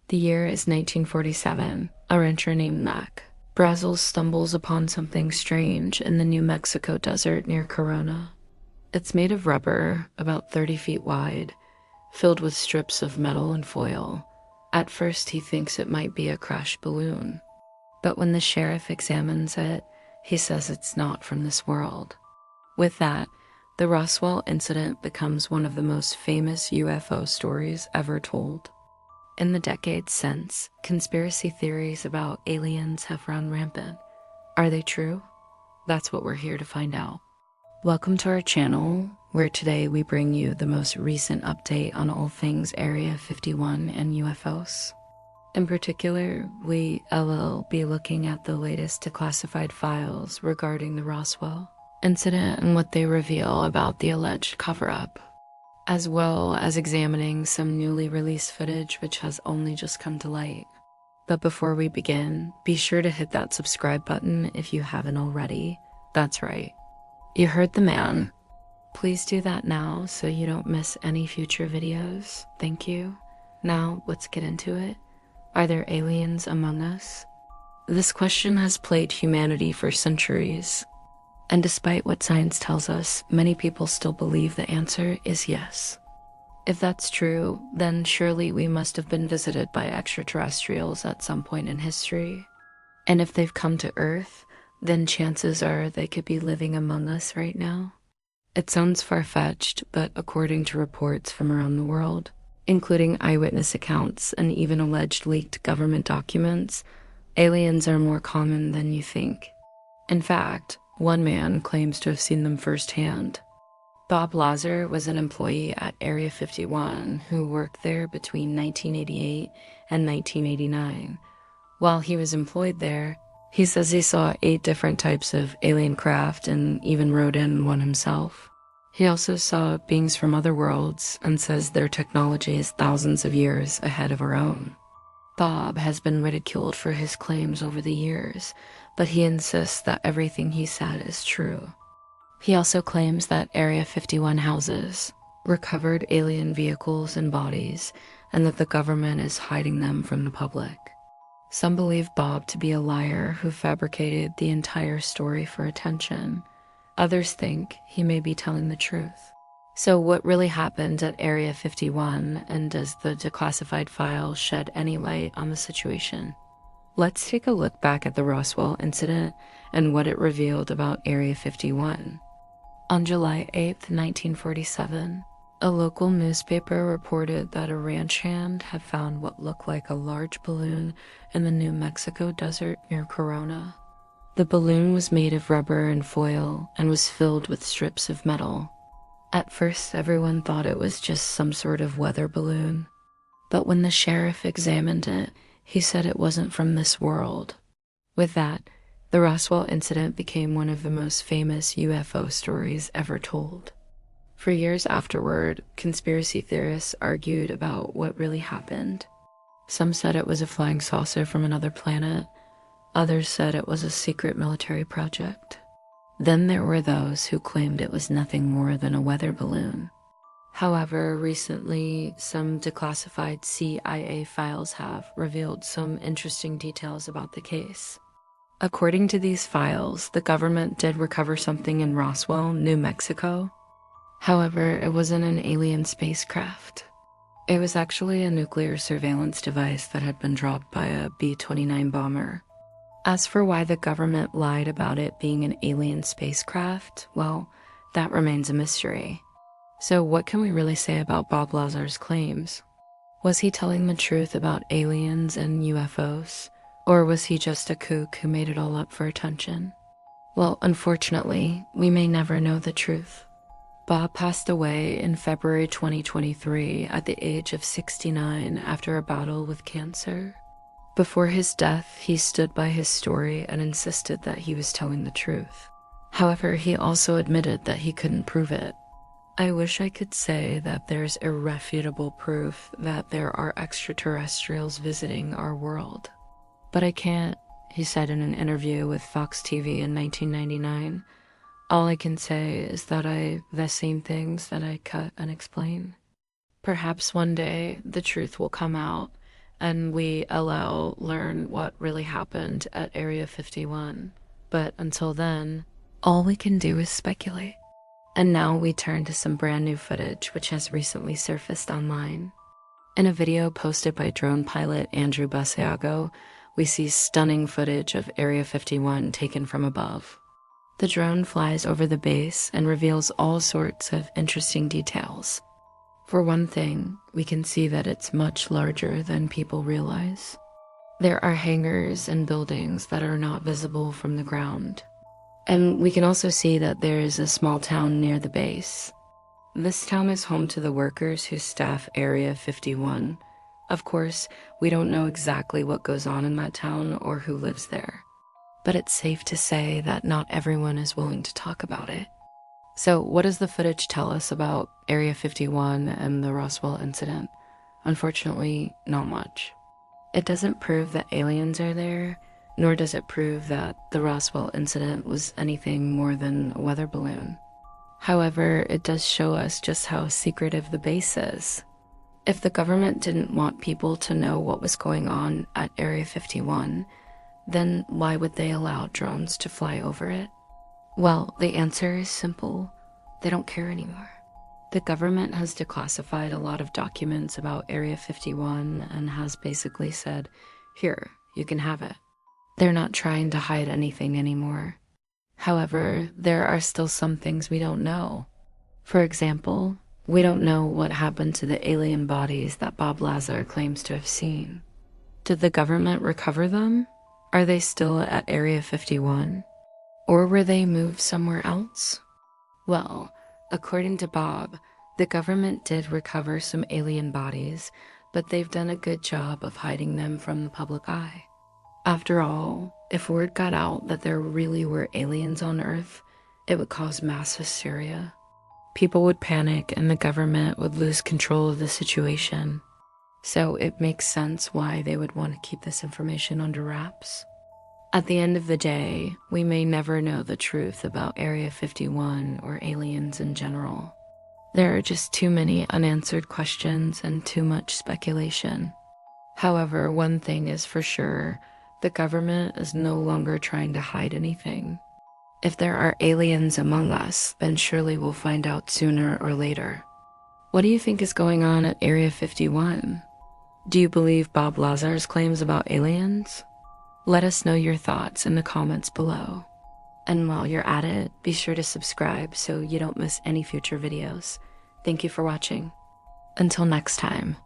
The year is 1947. A rancher named Mac Brazel stumbles upon something strange in the New Mexico desert near Corona. It's made of rubber, about 30 feet wide, filled with strips of metal and foil. At first, he thinks it might be a crashed balloon, but when the sheriff examines it, he says it's not from this world. With that, the Roswell incident becomes one of the most famous UFO stories ever told. In the decades since, conspiracy theories about aliens have run rampant. Are they true? That's what we're here to find out. Welcome to our channel, where today we bring you the most recent update on all things Area 51 and UFOs. In particular, we will be looking at the latest declassified files regarding the Roswell incident and what they reveal about the alleged cover-up, as well as examining some newly released footage which has only just come to light. But before we begin, be sure to hit that subscribe button if you haven't already. That's right, you heard the man. Please do that now so you don't miss any future videos. Thank you. Now, let's get into it. Are there aliens among us? This question has plagued humanity for centuries. And despite what science tells us, many people still believe the answer is yes. If that's true, then surely we must have been visited by extraterrestrials at some point in history. And if they've come to Earth, then chances are they could be living among us right now. It sounds far-fetched, but according to reports from around the world, including eyewitness accounts and even alleged leaked government documents, aliens are more common than you think. In fact, one man claims to have seen them firsthand. Bob Lazar was an employee at Area 51 who worked there between 1988 and 1989. While he was employed there, he says he saw 8 different types of alien craft and even rode in one himself. He also saw beings from other worlds and says their technology is thousands of years ahead of our own. Bob has been ridiculed for his claims over the years, but he insists that everything he said is true. He also claims that Area 51 houses recovered alien vehicles and bodies, and that the government is hiding them from the public. Some believe Bob to be a liar who fabricated the entire story for attention. Others think he may be telling the truth. So what really happened at Area 51, and does the declassified file shed any light on the situation? Let's take a look back at the Roswell incident and what it revealed about Area 51. On July 8, 1947, a local newspaper reported that a ranch hand had found what looked like a large balloon in the New Mexico desert near Corona. The balloon was made of rubber and foil and was filled with strips of metal. At first, everyone thought it was just some sort of weather balloon, but when the sheriff examined it, he said it wasn't from this world. With that, the Roswell incident became one of the most famous UFO stories ever told. For years afterward, conspiracy theorists argued about what really happened. Some said it was a flying saucer from another planet. Others said it was a secret military project. Then there were those who claimed it was nothing more than a weather balloon. However, recently, some declassified CIA files have revealed some interesting details about the case. According to these files, the government did recover something in Roswell, New Mexico. However, it wasn't an alien spacecraft. It was actually a nuclear surveillance device that had been dropped by a B-29 bomber. As for why the government lied about it being an alien spacecraft, well, that remains a mystery. So what can we really say about Bob Lazar's claims? Was he telling the truth about aliens and UFOs? Or was he just a kook who made it all up for attention? Well, unfortunately, we may never know the truth. Bob passed away in February 2023 at the age of 69 after a battle with cancer. Before his death, he stood by his story and insisted that he was telling the truth. However, he also admitted that he couldn't prove it. I wish I could say that there's irrefutable proof that there are extraterrestrials visiting our world. But I can't, he said in an interview with Fox TV in 1999. All I can say is that the same things that I cut and explain. Perhaps one day the truth will come out, and we learn what really happened at Area 51. But until then, all we can do is speculate. And now we turn to some brand new footage which has recently surfaced online. In a video posted by drone pilot Andrew Basiago, we see stunning footage of Area 51 taken from above. The drone flies over the base and reveals all sorts of interesting details. For one thing, we can see that it's much larger than people realize. There are hangars and buildings that are not visible from the ground. And we can also see that there is a small town near the base. This town is home to the workers who staff Area 51. Of course, we don't know exactly what goes on in that town or who lives there. But it's safe to say that not everyone is willing to talk about it. So what does the footage tell us about Area 51 and the Roswell incident? Unfortunately, not much. It doesn't prove that aliens are there, nor does it prove that the Roswell incident was anything more than a weather balloon. However, it does show us just how secretive the base is. If the government didn't want people to know what was going on at Area 51, then why would they allow drones to fly over it? Well, the answer is simple. They don't care anymore. The government has declassified a lot of documents about Area 51 and has basically said, here, you can have it. They're not trying to hide anything anymore. However, there are still some things we don't know. For example, we don't know what happened to the alien bodies that Bob Lazar claims to have seen. Did the government recover them? Are they still at Area 51? Or were they moved somewhere else? Well, according to Bob, the government did recover some alien bodies, but they've done a good job of hiding them from the public eye. After all, if word got out that there really were aliens on Earth, it would cause mass hysteria. People would panic and the government would lose control of the situation. So it makes sense why they would want to keep this information under wraps. At the end of the day, we may never know the truth about Area 51 or aliens in general. There are just too many unanswered questions and too much speculation. However, one thing is for sure, the government is no longer trying to hide anything. If there are aliens among us, then surely we'll find out sooner or later. What do you think is going on at Area 51? Do you believe Bob Lazar's claims about aliens? Let us know your thoughts in the comments below. And while you're at it, be sure to subscribe so you don't miss any future videos. Thank you for watching. Until next time.